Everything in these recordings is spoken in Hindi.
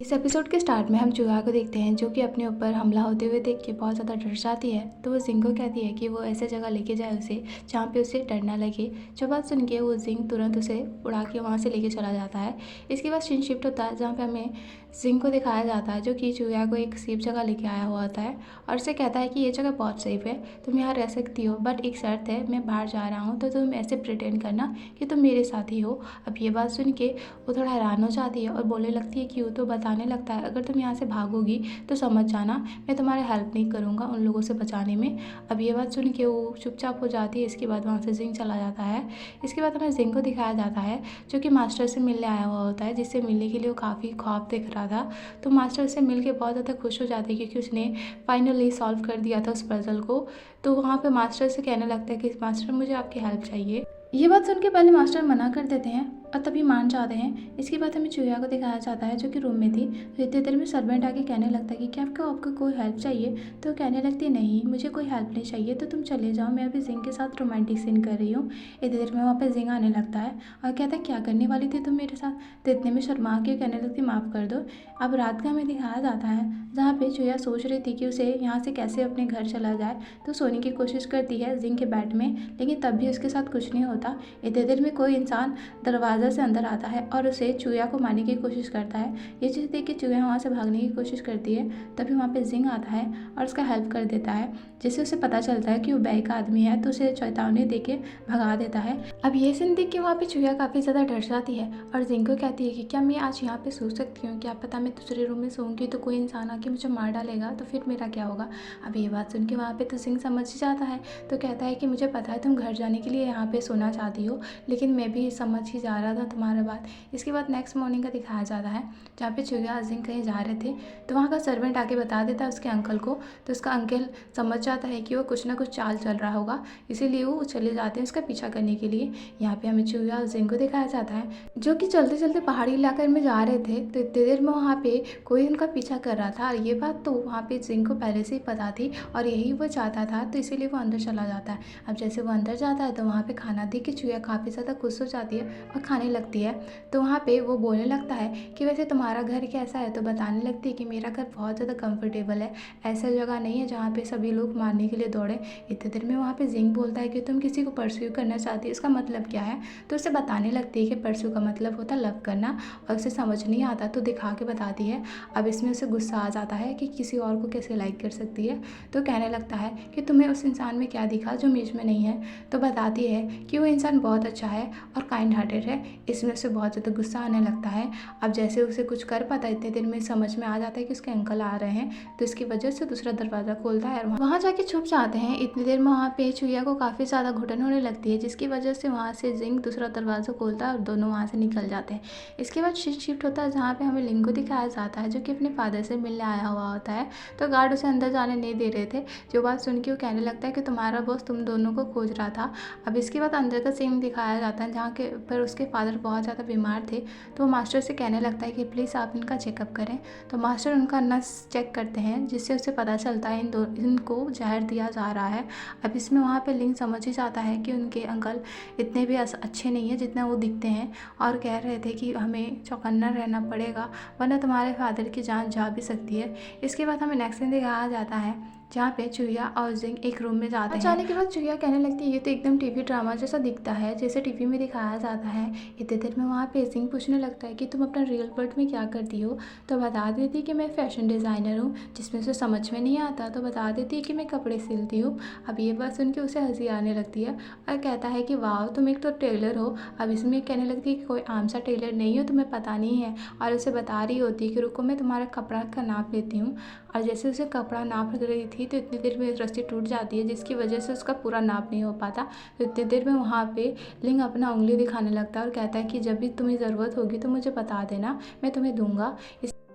इस एपिसोड के स्टार्ट में हम चूहा को देखते हैं जो कि अपने ऊपर हमला होते हुए देख के बहुत ज़्यादा डर जाती है। तो वो जिंग को कहती है कि वो ऐसे जगह लेके जाए उसे जहाँ पे उसे डर ना लगे। जो बात सुन के वो जिंग तुरंत उसे उड़ा के वहाँ से लेके चला जाता है। इसके बाद सीन शिफ्ट होता है जहाँ पे हमें जिंग को दिखाया जाता है जो कि चूहा को एक सेफ जगह लेके आया हुआ होता है और उसे कहता है कि ये जगह बहुत सेफ है, तुम यहाँ रह सकती हो, बट एक शर्त है, मैं बाहर जा रहा हूँ तो तुम ऐसे प्रिटेंड करना कि तुम मेरे साथ ही हो। अब ये बात सुन के वो थोड़ा हैरान हो जाती है और बोलने लगती है कि वो तो बताने लगता है अगर तुम यहाँ से भागोगी तो समझ जाना मैं तुम्हारी हेल्प नहीं करूँगा उन लोगों से बचाने में। अब ये बात सुन के वो चुपचाप हो जाती है। इसके बाद वहाँ से जिंग चला जाता है। इसके बाद हमें जिंग को दिखाया जाता है जो कि मास्टर से मिलने आया हुआ होता है, जिससे मिलने के लिए वो काफ़ी ख्वाब देख रहा था। तो मास्टर से मिल के बहुत ज़्यादा खुश हो जाते हैं क्योंकि उसने फाइनली सॉल्व कर दिया था उस पजल को। तो वहाँ पे मास्टर से कहने लगता है कि मास्टर मुझे आपकी हेल्प चाहिए। ये बात सुन के पहले मास्टर मना कर देते हैं और तभी मान जाते हैं। इसके बाद हमें चूहा को दिखाया जाता है जो कि रूम में थी। तो इतनी देर में सर्वेंट आके कहने लगता है कि क्या आपको कोई हेल्प चाहिए। तो कहने लगती है नहीं मुझे कोई हेल्प नहीं चाहिए, तो तुम चले जाओ, मैं अभी जिंग के साथ रोमांटिक सीन कर रही हूँ। इतनी देर में वहाँ पर जिंग आने लगता है और कहता है क्या करने वाली थी तुम मेरे साथ। तो इतने में शर्मा के कहने लगती माफ़ कर दो। अब रात का हमें दिखाया जाता है जहाँ पे चूहा सोच रही थी कि उसे यहाँ से कैसे अपने घर चला जाए। तो सोने की कोशिश करती है जिंग के बेड में, लेकिन तब भी उसके साथ कुछ नहीं होता। इतनी देर में कोई इंसान दरवाज़ा से अंदर आता है और उसे चूहा को मारने की कोशिश करता है। ये चीज़ देख के चूहा वहाँ से भागने की कोशिश करती है। तभी वहाँ पे जिंग आता है और उसका हेल्प कर देता है, जिससे उसे पता चलता है कि वो बैग का आदमी है। तो उसे चेतावनी दे के भगा देता है। अब ये सीन देख के वहाँ पे चूहा काफ़ी ज़्यादा डर जाती है और जिंग को कहती है कि क्या मैं आज यहाँ पे सो सकती हूँ, क्या पता मैं दूसरे रूम में सोऊंगी तो कोई इंसान आके मुझे मार डालेगा तो फिर मेरा क्या होगा। अब ये बात सुन के वहाँ पे तो जिंग समझ ही जाता है। तो कहता है कि मुझे पता है तुम घर जाने के लिए यहाँ पे सोना चाहती हो, लेकिन मैं भी समझ ही जा रहा था तुम्हारा बात। इसके बाद नेक्स्ट मॉर्निंग का दिखाया जाता है जहाँ पे चूहा जिंग कहीं जा रहे थे। तो वहाँ का सर्वेंट आके बता देता है उसके अंकल को। तो उसका अंकल समझ जाता है कि वो कुछ ना कुछ चाल चल रहा होगा, इसीलिए वो चले जाते हैं उसका पीछा करने के लिए। यहाँ पे हमें चूहा और जिंग को दिखाया जाता है जो कि चलते चलते पहाड़ी इलाके में जा रहे थे। तो इतनी देर में वहाँ पे कोई उनका पीछा कर रहा था और ये बात तो वहाँ पे जिंग को पहले से ही पता थी और यही वो चाहता था, तो इसीलिए वो अंदर चला जाता है। अब जैसे वो अंदर जाता है तो वहाँ पे खाना देख के चूहा काफ़ी ज़्यादा खुश हो जाती है और खाने लगती है। तो वहाँ पे वो बोलने लगता है कि वैसे तुम्हारा घर कैसा है। तो बताने लगती है कि मेरा घर बहुत ज़्यादा कंफर्टेबल है, ऐसा जगह नहीं है जहाँ पे सभी लोग मारने के लिए दौड़े। इतने देर में वहाँ पे जिंग बोलता है कि तुम किसी को परस्यू करना चाहती है, इसका मतलब क्या है। तो उसे बताने लगती है कि परस्यू का मतलब होता है लव करना, और उसे समझ नहीं आता तो दिखा के बताती है। अब इसमें उसे गुस्सा आ जाता है कि किसी और को कैसे लाइक कर सकती है। तो कहने लगता है कि तुम्हें उस इंसान में क्या दिखा जो मुझ में नहीं है। तो बताती है कि वो इंसान बहुत अच्छा है और काइंड हार्टेड है। इसमें उसे बहुत ज़्यादा गुस्सा आने लगता है। अब जैसे उसे कुछ कर पाता है इतने देर में समझ में आ जाता है कि उसके अंकल आ रहे हैं, तो इसकी वजह से दूसरा दरवाज़ा खोलता है और वहाँ जाके छुप जाते हैं। इतनी देर में वहाँ पे चूहा को काफ़ी ज़्यादा घुटन होने लगती है, जिसकी वजह से वहाँ से जिंग दूसरा दरवाज़ा खोलता है और दोनों वहाँ से निकल जाते हैं। इसके बाद शिफ्ट होता है जहाँ पे हमें लिंग को दिखाया जाता है जो कि अपने फादर से मिलने आया हुआ होता है। तो गार्ड उसे अंदर जाने नहीं दे रहे थे। जो बात सुन के वो कहने लगता है कि तुम्हारा बॉस तुम दोनों को खोज रहा था। अब इसके बाद अंदर का सीन दिखाया जाता है जहाँ के पर उसके फादर बहुत ज़्यादा बीमार थे। तो वो मास्टर से कहने लगता है कि प्लीज़ आप इनका चेकअप करें। तो मास्टर उनका नस चेक करते हैं, जिससे उसे पता चलता है इनको जहर दिया जा रहा है। अब इसमें वहाँ पे लिंग समझ ही जाता है कि उनके अंकल इतने भी अच्छे नहीं हैं जितना वो दिखते हैं, और कह रहे थे कि हमें चौकन्ना रहना पड़ेगा वरना तुम्हारे फादर की जान जा भी सकती है। इसके बाद हमें नेक्स्ट सीन दिखाया जाता है जहाँ पे चूहा और जिंग एक रूम में जाते हैं। जाने के बाद चूहा कहने लगती है ये तो एकदम टीवी ड्रामा जैसा दिखता है, जैसे टीवी में दिखाया जाता है। इतने देर में वहाँ पे जिंग पूछने लगता है कि तुम अपना रियल वर्ल्ड में क्या करती हो। तो बता देती कि मैं फैशन डिज़ाइनर हूँ, जिसमें उसे समझ में नहीं आता तो बता देती है कि मैं कपड़े सिलती हूँ। अब ये बात सुन के उसे हंसी आने लगती है और कहता है कि वाह तुम एक तो टेलर हो। अब इसमें कहने लगती है कि कोई आम सा टेलर नहीं हो, तुम्हें पता नहीं है। और उसे बता रही होती है कि रुको मैं तुम्हारा कपड़ा का नाप लेती हूँ। और जैसे उसे कपड़ा नाप रही थी तो इतनी देर में रस्सी टूट जाती है, जिसकी वजह से उसका पूरा नाप नहीं हो पाता। तो इतनी देर में वहाँ पे लिंग अपना उंगली दिखाने लगता है और कहता है कि जब भी तुम्हें ज़रूरत होगी तो मुझे बता देना, मैं तुम्हें दूंगा।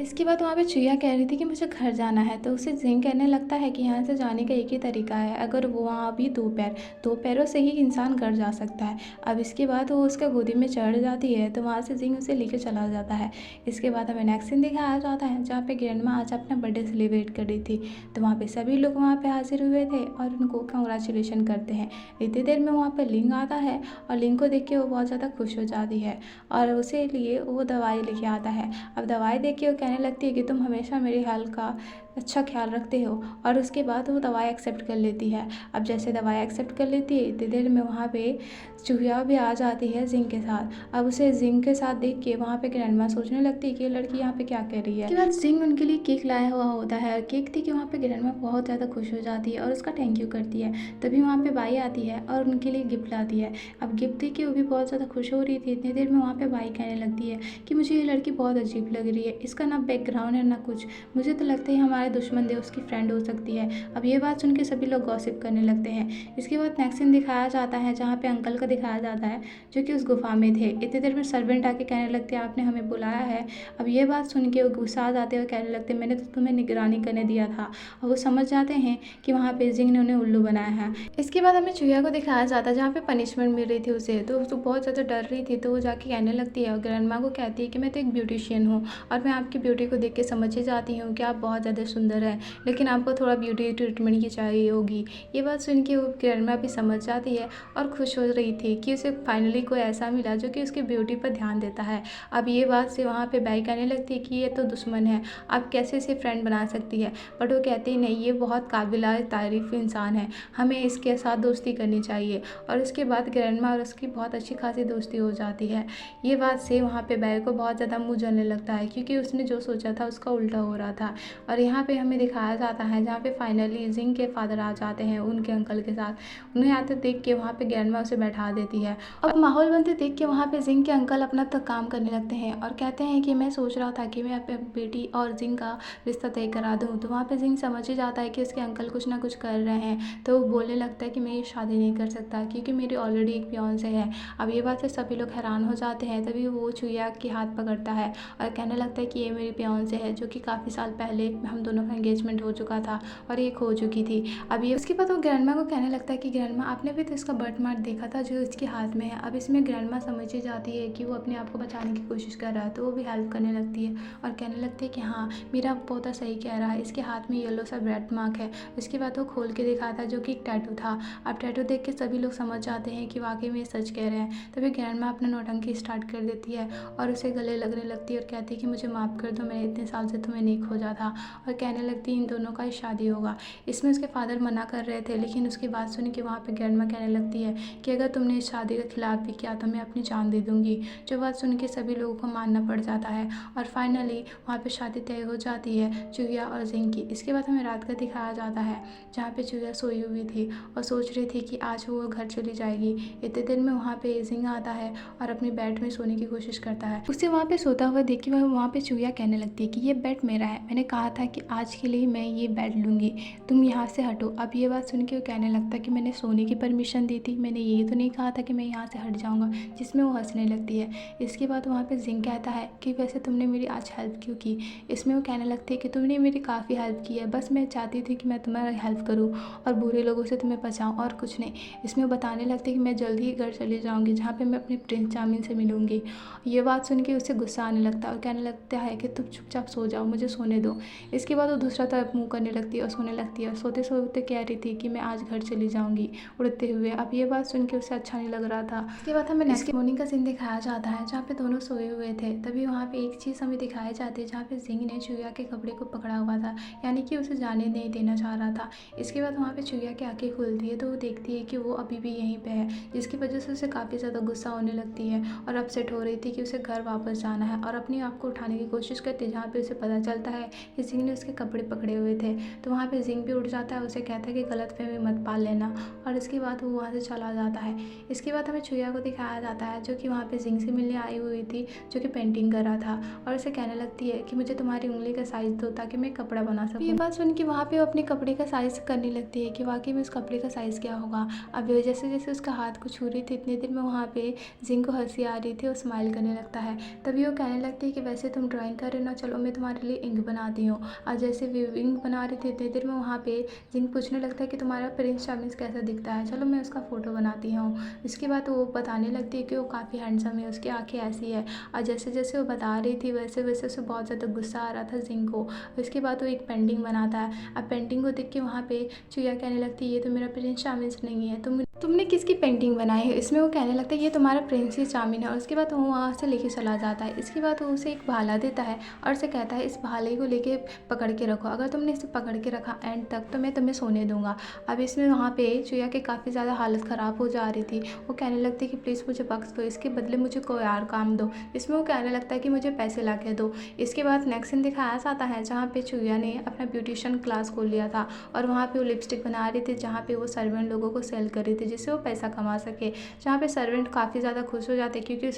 इसके बाद वहाँ पे चूहा कह रही थी कि मुझे घर जाना है। तो उसे जिंग कहने लगता है कि यहाँ से जाने का एक ही तरीका है, अगर वो वहाँ भी दो पैरों से ही इंसान घर जा सकता है। अब इसके बाद वो उसका गोदी में चढ़ जाती है तो वहाँ से जिंग उसे लेकर चला जाता है। इसके बाद हमें नेक्स्ट सीन दिखाया जाता है जहाँ पे ग्रैंडमा आज अपना बर्थडे सेलिब्रेट कर रही थी। तो वहाँ पे सभी लोग वहाँ पे हाजिर हुए थे और उनको कंग्रेचुलेशन करते हैं। इतनी देर में वहाँ पे लिंग आता है और लिंग को देख के वो बहुत ज़्यादा खुश हो जाती है और उसे लिए वो दवाई लेके आता है। अब दवाई देख के वो कहने लगती है कि तुम हमेशा मेरे हाल का अच्छा ख्याल रखते हो, और उसके बाद वो दवाई एक्सेप्ट कर लेती है। अब जैसे दवाई एक्सेप्ट कर लेती है, इतनी देर में वहाँ पे चूहिया भी आ जाती है जिंग के साथ। अब उसे जिंग के साथ देख के वहाँ पे ग्रैंडमा सोचने लगती है कि ये लड़की यहाँ पे क्या कर रही है। उसके बाद जिंग उनके लिए केक लाया हुआ होता है, और केक देख के वहाँ पे ग्रैंडमा बहुत ज़्यादा खुश हो जाती है और उसका थैंक यू करती है। तभी वहाँ पे बाई आती है और उनके लिए गिफ्ट लाती है। अब गिफ्ट देख के वो भी बहुत ज़्यादा खुश हो रही थी। इतनी देर में वहाँ पे बाई कहने लगती है कि मुझे ये लड़की बहुत अजीब लग रही है, इसका ना बैकग्राउंड है ना कुछ, मुझे तो लगता है हमारे दुश्मन थे उसकी फ्रेंड हो सकती है। अब ये बात सुन के सभी लोग गॉसिप करने लगते हैं। इसके बाद नेक्स्ट सीन दिखाया जाता है जहाँ पे अंकल का दिखाया जाता है जो कि उस गुफा में थे। इतनी देर में सर्वेंट आके कहने लगते हैं आपने हमें बुलाया है। अब ये बात सुन के वो गुस्सा आ जाते हैं और कहने लगते हैं मैंने तो तुम्हें निगरानी करने दिया था। और वो समझ जाते हैं कि वहाँ पे जिंग ने उन्हें उल्लू बनाया है। इसके बाद हमें चूहिया को दिखाया जाता है जहाँ पे पनिशमेंट मिल रही थी उसे, तो वो बहुत ज़्यादा डर रही थी। तो वो जाके कहने लगती है और ग्रैंडमा को कहती है कि मैं तो एक ब्यूटिशियन हूँ और मैं आपकी ब्यूटी को देख के समझ ही जाती हूँ कि आप बहुत ज़्यादा सुंदर हैं, लेकिन आपको थोड़ा ब्यूटी ट्रीटमेंट की चाहिए होगी। ये बात सुन के वो ग्रैंडमा भी समझ जाती है और खुश हो रही थी कि उसे फाइनली कोई ऐसा मिला जो कि उसकी ब्यूटी पर ध्यान देता है। अब ये बात से वहाँ पे बाई कहने लगती है कि ये तो दुश्मन है, आप कैसे इसे फ्रेंड बना सकती है। बट वो कहती है नहीं, ये बहुत काबिला तारीफ इंसान है, हमें इसके साथ दोस्ती करनी चाहिए। और उसके बाद ग्रैंडमा और उसकी बहुत अच्छी खासी दोस्ती हो जाती है। ये बात से वहाँ पे बाई को बहुत ज़्यादा मुँह जलने लगता है क्योंकि उसने जो सोचा था उसका उल्टा हो रहा था। और यहाँ पे हमें दिखाया जाता है जहाँ पे फाइनली जिंग के फादर आ जाते हैं उनके अंकल के साथ। उन्हें आते देख के वहाँ पे ग्रैंडमा उसे बैठा देती है। अब माहौल बनते देख के वहाँ पे जिंग के अंकल अपना तक काम करने लगते हैं और कहते हैं कि मैं सोच रहा था कि मैं अपनी बेटी और जिंग का रिश्ता तय करा दूँ। तो वहाँ पे जिंग समझ ही जाता है कि उसके अंकल कुछ ना कुछ कर रहे हैं, तो वो बोलने लगता है कि मैं ये शादी नहीं कर सकता क्योंकि मेरी ऑलरेडी एक फियांसे है। अब ये बात से सभी लोग हैरान हो जाते हैं। तभी वो चूहिया के हाथ पकड़ता है और कहने लगता है कि ये मेरी फियांसे है जो कि काफ़ी साल पहले हम दोनों का एंगेजमेंट हो चुका था और ये खो चुकी थी। अब ये उसके बाद वो ग्रैंडमा को कहने लगता है कि ग्रैंडमा आपने भी तो इसका बर्थ मार्क देखा था जो इसके हाथ में है। अब इसमें ग्रैंडमा समझ ही जाती है कि वो अपने आप को बचाने की कोशिश कर रहा है, तो वो भी हेल्प करने लगती है और कहने लगती है कि हाँ मेरा पोता सही कह रहा है, इसके हाथ में येलो सा बर्थ मार्क है। उसके बाद वो खोल के दिखाता है जो कि एक टैटू था। अब टैटू देख के सभी लोग समझ जाते हैं कि वाकई में सच कह रहे हैं। तभी ग्रैंडमा अपना नौटंकी स्टार्ट कर देती है और उसे गले लगने लगती है और कहती है कि मुझे माफ़ कर दो, मैंने इतने साल से तुम्हें नहीं खोजा था। और कहने लगती है इन दोनों का ही शादी होगा। इसमें उसके फादर मना कर रहे थे, लेकिन उसकी बात सुन के वहाँ पे ग्रैंडमा कहने लगती है कि अगर तुमने इस शादी के खिलाफ भी किया तो मैं अपनी जान दे दूँगी। जो बात सुन के सभी लोगों को मानना पड़ जाता है और फाइनली वहाँ पे शादी तय हो जाती है चूहिया और जिंग की। इसके बाद हमें रात का दिखाया जाता है जहाँ पे चूहिया सोई हुई थी और सोच रही थी कि आज वो घर चली जाएगी। इतने दिन में वहाँ पे जिंग आता है और अपनी बेड में सोने की कोशिश करता है। उसे वहाँ पे सोता हुआ देख के वहाँ पे चूहिया कहने लगती है कि ये बेड मेरा है, मैंने कहा था कि आज के लिए मैं ये बेड लूँगी, तुम यहाँ से हटो। अब ये बात सुन के वो कहने लगता है कि मैंने सोने की परमिशन दी थी, मैंने ये तो नहीं कहा था कि मैं यहाँ से हट जाऊँगा, जिसमें वो हंसने लगती है। इसके बाद वहाँ पे जिंग कहता है कि वैसे तुमने मेरी आज हेल्प क्यों की। इसमें वो कहने लगती है कि तुमने मेरी काफ़ी हेल्प की है, बस मैं चाहती थी कि मैं तुम्हारी हेल्प करूँ और बुरे लोगों से तुम्हें बचाऊँ और कुछ नहीं। इसमें वो बताने लगती है कि मैं जल्दी ही घर चली जाऊँगी जहाँ पर मैं अपने प्रिंस चार्मिंग से मिलूँगी। ये बात सुन के उसे गुस्सा आने लगता है और कहने लगता है कि तुम चुपचाप सो जाओ, मुझे सोने दो। इसके बाद वो दूसरा तरफ मुँह करने लगती है और सोने लगती है। सोते सोते कह रही थी कि मैं आज घर चली जाऊँगी उड़ते हुए। अब ये बात सुन के उसे अच्छा नहीं लग रहा था। इसके बाद हमें नेक्स्ट मॉर्निंग का सीन दिखाया जाता है जहाँ पे दोनों सोए हुए थे। तभी वहाँ पे एक चीज़ हमें दिखाई जाती है जहाँ पे जिंग ने चूहिया के कपड़े को पकड़ा हुआ था, यानी कि उसे जाने नहीं देना चाह रहा था। इसके बाद वहाँ पे चूहिया की आंखें खुलती है तो वो देखती है कि वो अभी भी यहीं पे है, जिसकी वजह से उसे काफ़ी ज़्यादा गुस्सा होने लगती है और अपसेट हो रही थी कि उसे घर वापस जाना है और अपने आप को उठाने की कोशिश करती है जहाँ पे उसे पता चलता है कि जिंग ने उसके कपड़े पकड़े हुए थे। तो वहाँ पे जिंग भी उठ जाता है, उसे कहता है कि गलतफहमी मत पाल लेना और इसके बाद वो वहाँ से चला जाता है। इसके बाद हमें चूहिया को दिखाया जाता है जो कि वहाँ पे जिंग से मिलने आई हुई थी, जो कि पेंटिंग कर रहा था और उसे कहने लगती है कि मुझे तुम्हारी उंगली का साइज़ दो ताकि मैं कपड़ा बना सकूँ। ये बात सुन के वहाँ पे वो अपने कपड़े का साइज़ करने लगती है कि वाकई में उस कपड़े का साइज़ क्या होगा। अब जैसे जैसे उसका हाथ को छू रही थी इतनी देर में वहाँ पे जिंग को हंसी आ रही थी और स्माइल करने लगता है। तभी वो कहने लगती है कि वैसे तुम ड्राइंग कर रहे हो ना, चलो मैं तुम्हारे लिए इंक बनाती हूँ। और जैसे वो इंक बना रही थी इतनी देर में वहाँ पे जिंग पूछने लगता है कि तुम्हारा प्रिंस चार्मिंग कैसा दिखता है, चलो मैं उसका फ़ोटो बनाती हूँ। इसके बाद वो बताने लगती है कि वो काफ़ी हैंडसम है, उसकी आंखें ऐसी है। और जैसे जैसे वो बता रही थी वैसे वैसे उसे बहुत ज़्यादा गुस्सा आ रहा था जिंग को। इसके बाद वो एक पेंटिंग बनाता है। अब पेंटिंग को देख के वहाँ पे चूहिया कहने लगती है ये तो मेरा प्रिंस चार्मिंग नहीं है, तुम तुमने किसकी पेंटिंग बनाई है? इसमें वो कहने लगता है ये तुम्हारा प्रिंसेस चार्मिंग है और उसके बाद वो वहाँ से लेके चला जाता है। इसके बाद वो उसे एक भाला देता है और उसे कहता है इस भाले को लेके पकड़ के रखो, अगर तुमने इसे पकड़ के रखा एंड तक तो मैं तुम्हें सोने दूंगा। अब इसमें वहाँ पे चुया की काफ़ी ज़्यादा हालत ख़राब हो जा रही थी। वो कहने लगती है कि प्लीज़ मुझे बख्श दो, इसके बदले मुझे कोई और काम दो। इसमें वो कहने लगता है कि मुझे पैसे ला के दो। इसके बाद नेक्स्ट सीन दिखाया जाता है जहाँ पे चुया ने अपना ब्यूटिशियन क्लास खोल लिया था और वहाँ पे वो लिपस्टिक बना रही थी, जहाँ पे वो सर्वेंट लोगों को सेल कर रही थी जिससे वो पैसा कमा सके। जहाँ पे सर्वेंट काफ़ी ज़्यादा खुश हो जाते क्योंकि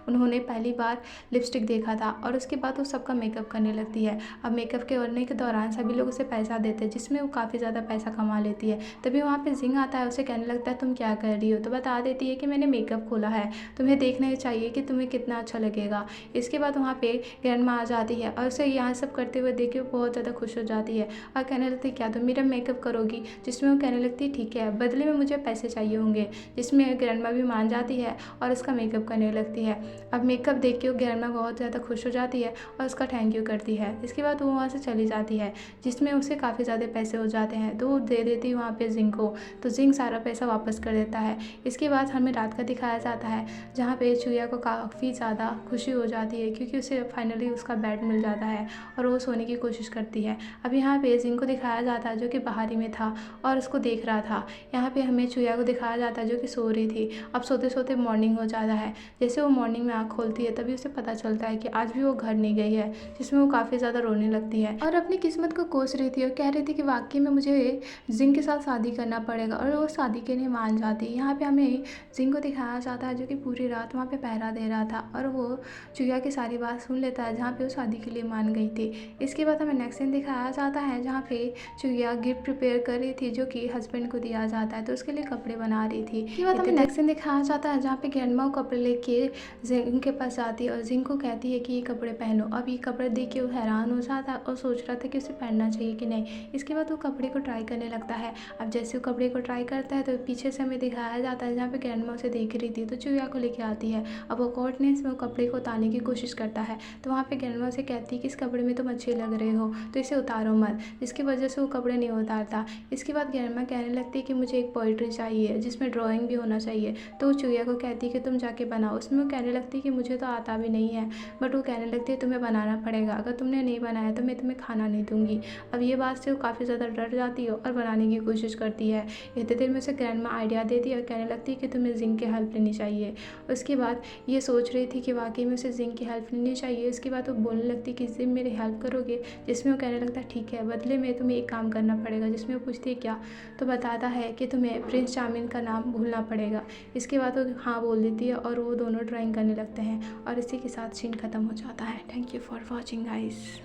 उन्होंने पहली बार लिपस्टिक देखा था और उसके बाद वो सबका मेकअप करने लगती है। अब मेकअप करने के दौरान सभी लोग उसे पैसा देते हैं जिसमें वो काफ़ी ज़्यादा पैसा कमा लेती है। तभी वहाँ पे जिंग आता है, उसे कहने लगता है तुम क्या कर रही हो, तो बता देती है कि मैंने मेकअप खोला है, तुम्हें देखना चाहिए कि तुम्हें कितना अच्छा लगेगा। इसके बाद वहाँ पे ग्रैंडमा आ जाती है और उसे यहाँ सब करते हुए देख के वो बहुत ज़्यादा खुश हो जाती है और कहने लगती है क्या तुम मेरा मेकअप करोगी, जिसमें वो कहने लगती है ठीक है, बदले में मुझे पैसे चाहिए होंगे, जिसमें ग्रैंडमा भी मान जाती है और उसका मेकअप करने लगती है। अब मेकअप देख के वो ग्रैंडमा बहुत ज़्यादा खुश हो जाती है और उसका थैंक यू करती है। इसके बाद वो वहाँ से चली जाती है जिसमें उसे काफ़ी ज़्यादा पैसे हो जाते हैं, तो वो दे देती है वहाँ पे जिंग को, तो जिंग सारा पैसा वापस कर देता है। इसके बाद हमें रात का दिखाया जाता है जहाँ पे चुया को काफ़ी ज़्यादा खुशी हो जाती है क्योंकि उसे फाइनली उसका बेड मिल जाता है और वो सोने की कोशिश करती है। अब यहाँ पे जिंग को दिखाया जाता है जो कि बाहरी में था और उसको देख रहा था। यहाँ पे हमें चुया को दिखाया जाता है जो कि सो रही थी। अब सोते सोते मॉर्निंग हो जाता है। जैसे वो मॉर्निंग में आँख खोलती है तभी उसे पता चलता है कि आज भी वो घर नहीं गई है, जिसमें वो काफ़ी ज़्यादा रोने लगती है और अपनी किस्मत को कोस रही थी और कह रही थी कि वाकई में मुझे जिंग के साथ शादी करना पड़ेगा और वो शादी के लिए मान जाती है। यहाँ पे हमें जिंग को दिखाया जाता है जो कि पूरी रात वहाँ पे पहरा दे रहा था और वो चुया की सारी बात सुन लेता है जहाँ पे वो शादी के लिए मान गई थी। इसके बाद हमें नेक्स्ट सीन दिखाया जाता है जहाँ पे चुया गिफ्ट प्रिपेयर कर रही थी जो कि हस्बैंड को दिया जाता है, तो उसके लिए कपड़े बना रही थी। इसके बाद हमें नेक्स्ट सीन दिखाया जाता है जहाँ पे ग्रैंडमा कपड़े लेके जिंग के पास जाती है और जिंग को कहती है कि ये कपड़े पहनो। अब ये कपड़े देख के वो हैरान हो जाता है और सोच रहा था कि उसे पहनना चाहिए कि नहीं। इसके बाद वो कपड़े को ट्राई करने लगता है। अब जैसे वो कपड़े को ट्राई करता है तो पीछे से हमें दिखाया जाता है जहाँ पे ग्रैंडमा उसे देख रही थी तो चुया को लेके आती है। अब वो कोर्टनेस में वो कपड़े को उतारने की कोशिश करता है तो वहाँ पे ग्रैंडमा उसे कहती है कि इस कपड़े में तुम अच्छे लग रहे हो तो इसे उतारो मत, जिसकी वजह से वो कपड़े नहीं उतारता। इसके बाद ग्रैंडमा कहने लगती है कि मुझे एक पोइट्री चाहिए जिसमें ड्राइंग भी होना चाहिए, तो वो चुया को कहती है कि तुम जाके बनाओ। उसमें वो कहने लगती है कि मुझे तो आता भी नहीं है, बट वो कहने लगती है तुम्हें बनाना पड़ेगा, अगर तुमने नहीं बनाया तो मैं तुम्हें खाना नहीं दूंगी। अब ये बात से वो काफ़ी ज़्यादा डर जाती है और बनाने की कोशिश करती है। इतने देर में उसे ग्रैंडमा आइडिया देती है और कहने लगती है कि तुम्हें जिंग की हेल्प लेनी चाहिए। उसके बाद ये सोच रही थी कि वाकई में उसे जिंग की हेल्प लेनी चाहिए। उसके बाद वो बोलने लगती है कि जिंग मेरी हेल्प करोगे, जिसमें वो कहने लगता है ठीक है, बदले में तुम्हें एक काम करना पड़ेगा। जिसमें वो पूछती है क्या, तो बताता है कि तुम्हें प्रिंस चार्मिंग का नाम भूलना पड़ेगा। इसके बाद वो हाँ बोल देती है और वो दोनों ड्राइंग करने लगते हैं और इसी के साथ सीन ख़त्म हो जाता है। Thank you for watching guys.